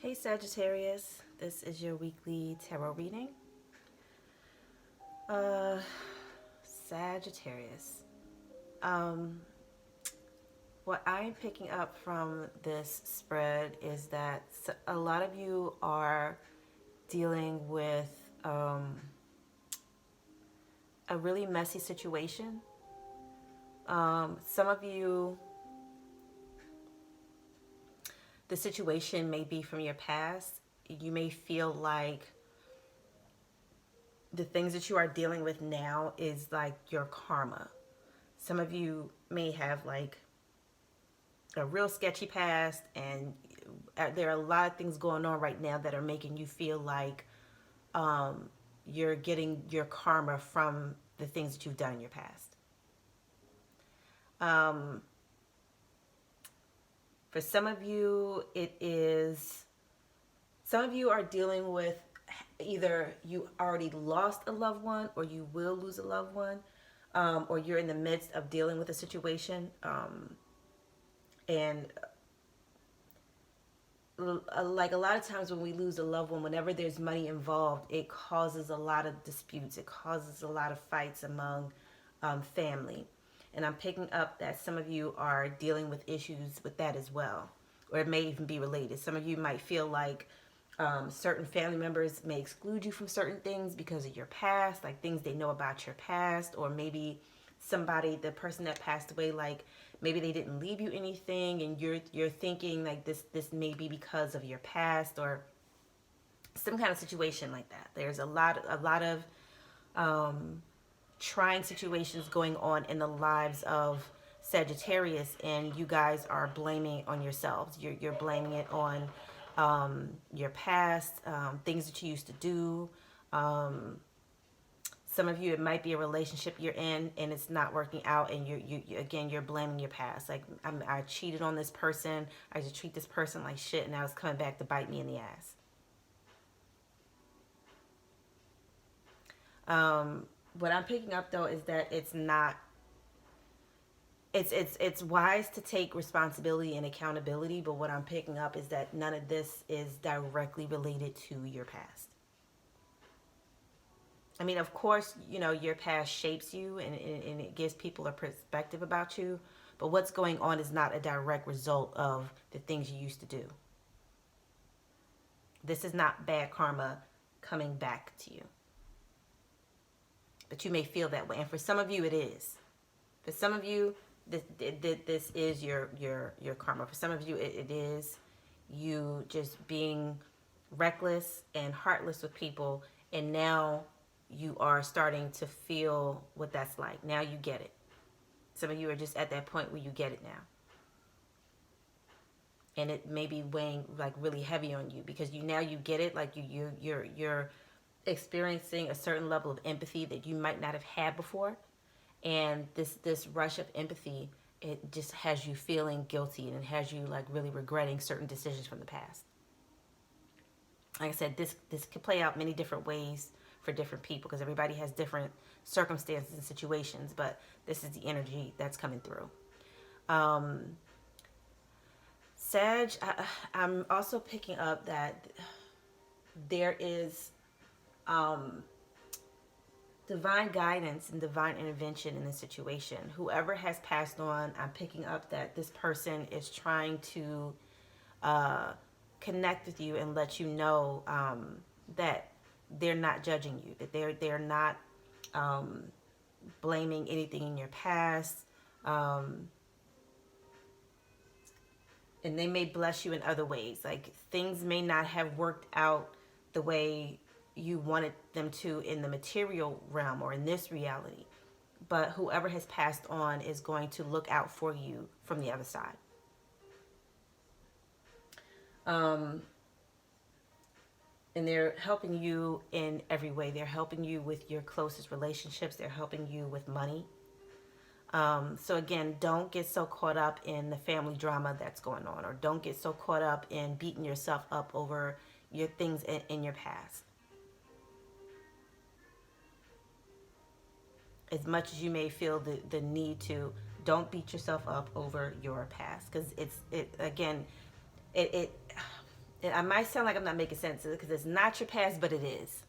Hey Sagittarius, this is your weekly tarot reading. Uh, Sagittarius. Um, what I'm picking up from this spread is that a lot of you are dealing with a really messy situation. Some of you, the situation may be from your past. You may feel like the things that you are dealing with now is like your karma. Some of you may have like a real sketchy past, and there are a lot of things going on right now that are making you feel like you're getting your karma from the things that you've done in your past. For some of you, some of you are dealing with either you already lost a loved one or you will lose a loved one, or you're in the midst of dealing with a situation. And like a lot of times when we lose a loved one, whenever there's money involved, it causes a lot of disputes. It causes a lot of fights among family. And I'm picking up that some of you are dealing with issues with that as well, or it may even be related. Some of you might feel like certain family members may exclude you from certain things because of your past, like things they know about your past, or maybe the person that passed away, like maybe they didn't leave you anything, and you're thinking like this may be because of your past or some kind of situation like that. There's a lot of trying situations going on in the lives of Sagittarius, and you guys are blaming it on yourselves. You're blaming it on your past, things that you used to do. Some of you, it might be a relationship you're in and it's not working out, and you're blaming your past. Like, I cheated on this person. I used to treat this person like shit, and now it's coming back to bite me in the ass. What I'm picking up though is that it's not. It's wise to take responsibility and accountability, but what I'm picking up is that none of this is directly related to your past. I mean, of course, you know, your past shapes you, and it gives people a perspective about you. But what's going on is not a direct result of the things you used to do. This is not bad karma coming back to you. But you may feel that way. And for some of you, it is. For some of you, this is your karma. For some of you, it is you just being reckless and heartless with people. And now you are starting to feel what that's like. Now you get it. Some of you are just at that point where you get it now. And it may be weighing like really heavy on you because now you get it. Like you're experiencing a certain level of empathy that you might not have had before. And this rush of empathy, it just has you feeling guilty, and it has you like really regretting certain decisions from the past. Like I said, this could play out many different ways for different people because everybody has different circumstances and situations, but this is the energy that's coming through. Sag, I'm also picking up that there is divine guidance and divine intervention in this situation. Whoever has passed on, I'm picking up that this person is trying to connect with you and let you know that they're not judging you, that they're not blaming anything in your past, and they may bless you in other ways. Like things may not have worked out the way you wanted them to in the material realm or in this reality, but whoever has passed on is going to look out for you from the other side. And they're helping you in every way. They're helping you with your closest relationships. They're helping you with money. So again, don't get so caught up in the family drama that's going on, or don't get so caught up in beating yourself up over your things in your past. As much as you may feel the need to, don't beat yourself up over your past, because it And I might sound like I'm not making sense because it's not your past, but it is.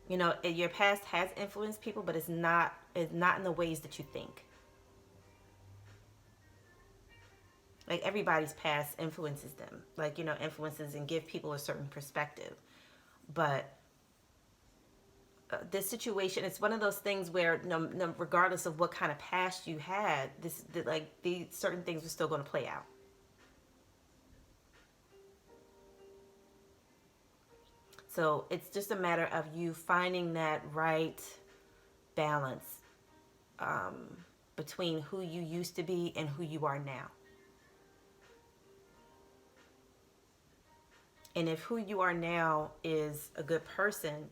You know, your past has influenced people, but it's not in the ways that you think. Like everybody's past influences them. Like, you know, influences and give people a certain perspective. But this situation, it's one of those things where no, regardless of what kind of past you had, like these certain things are still going to play out. So it's just a matter of you finding that right balance between who you used to be and who you are now. And if who you are now is a good person,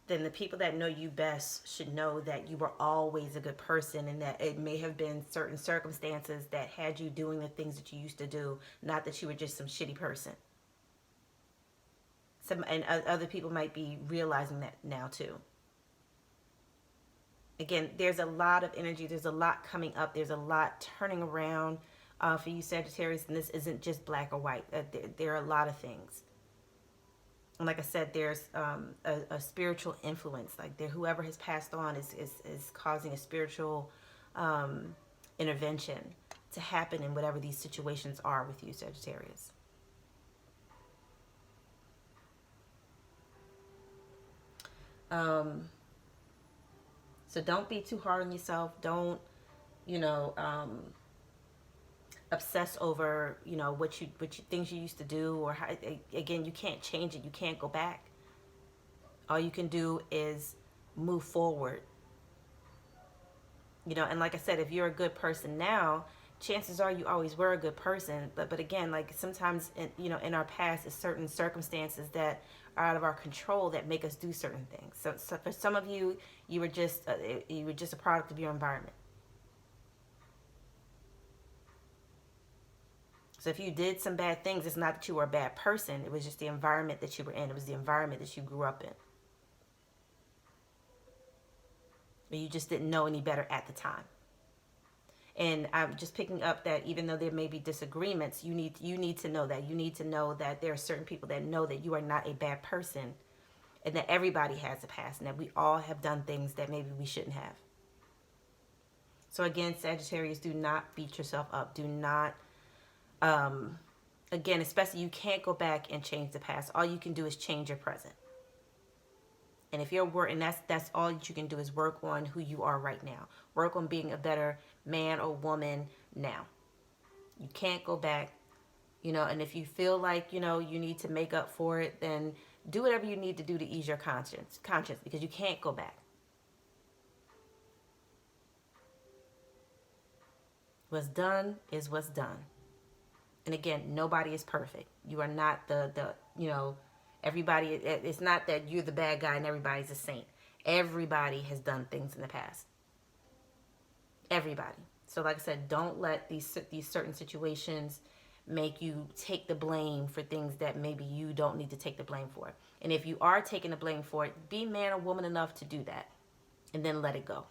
then the people that know you best should know that you were always a good person, and that it may have been certain circumstances that had you doing the things that you used to do, not that you were just some shitty person. And other people might be realizing that now too. Again, there's a lot of energy, there's a lot coming up, there's a lot turning around for you Sagittarius, and this isn't just black or white. There are a lot of things. And like I said, there's a spiritual influence. Like whoever has passed on is causing a spiritual intervention to happen in whatever these situations are with you, Sagittarius. So don't be too hard on yourself. Don't, you know, obsess over, you know, what you things you used to do, or how, again, you can't change it. You can't go back. All you can do is move forward. You know, and like I said, if you're a good person now, chances are you always were a good person. But again, like sometimes in our past, is certain circumstances that are out of our control that make us do certain things. So for some of you, you were just a product of your environment. So if you did some bad things, it's not that you were a bad person. It was just the environment that you were in. It was the environment that you grew up in. But you just didn't know any better at the time. And I'm just picking up that even though there may be disagreements, you need to know that. You need to know that there are certain people that know that you are not a bad person, and that everybody has a past, and that we all have done things that maybe we shouldn't have. So again, Sagittarius, do not beat yourself up. Do not, again, especially you can't go back and change the past. All you can do is change your present. And if you're working, that's all that you can do is work on who you are right now. Work on being a better man or woman now. You can't go back, you know, and if you feel like, you know, you need to make up for it, then do whatever you need to do to ease your conscience, because you can't go back. What's done is what's done. And again, nobody is perfect. You are not the you know, everybody, it's not that you're the bad guy and everybody's a saint. Everybody has done things in the past. Everybody. So like I said, don't let these certain situations make you take the blame for things that maybe you don't need to take the blame for. And if you are taking the blame for it, be man or woman enough to do that. And then let it go.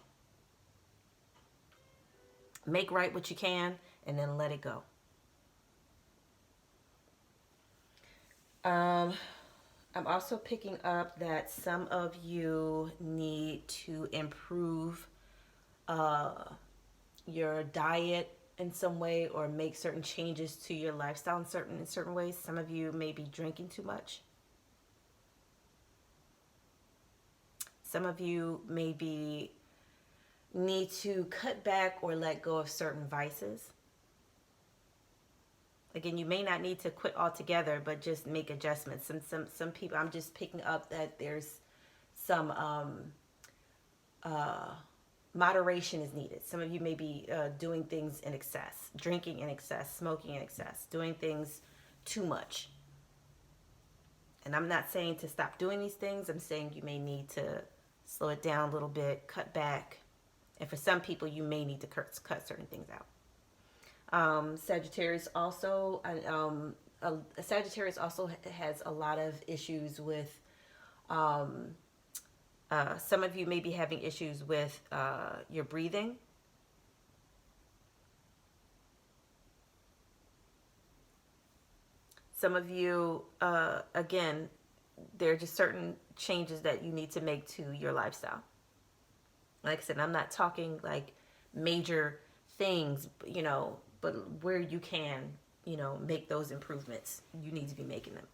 Make right what you can and then let it go. I'm also picking up that some of you need to improve your diet in some way, or make certain changes to your lifestyle in certain ways. Some of you may be drinking too much. Some of you maybe need to cut back or let go of certain vices. Again, you may not need to quit altogether, but just make adjustments. Some people, I'm just picking up that there's some moderation is needed. Some of you may be doing things in excess, drinking in excess, smoking in excess, doing things too much. And I'm not saying to stop doing these things. I'm saying you may need to slow it down a little bit, cut back. And for some people, you may need to cut certain things out. Sagittarius also has a lot of issues with, some of you may be having issues with your breathing. Some of you, again, there are just certain changes that you need to make to your lifestyle. Like I said, I'm not talking like major things, but where you can, make those improvements, you need to be making them.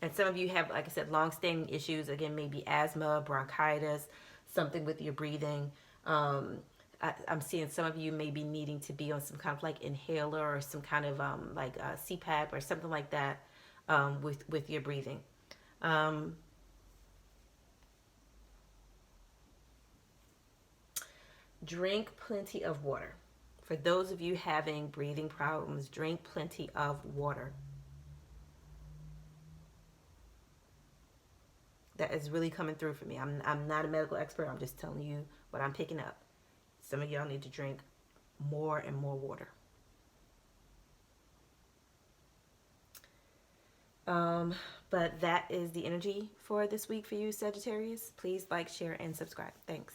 And some of you have, like I said, long-standing issues. Again, maybe asthma, bronchitis, something with your breathing. I'm seeing some of you may be needing to be on some kind of like inhaler or some kind of like CPAP or something like that with your breathing. Drink plenty of water. For those of you having breathing problems, drink plenty of water. That is really coming through for me. I'm not a medical expert. I'm just telling you what I'm picking up. Some of y'all need to drink more and more water. But that is the energy for this week for you, Sagittarius. Please like, share, and subscribe. Thanks.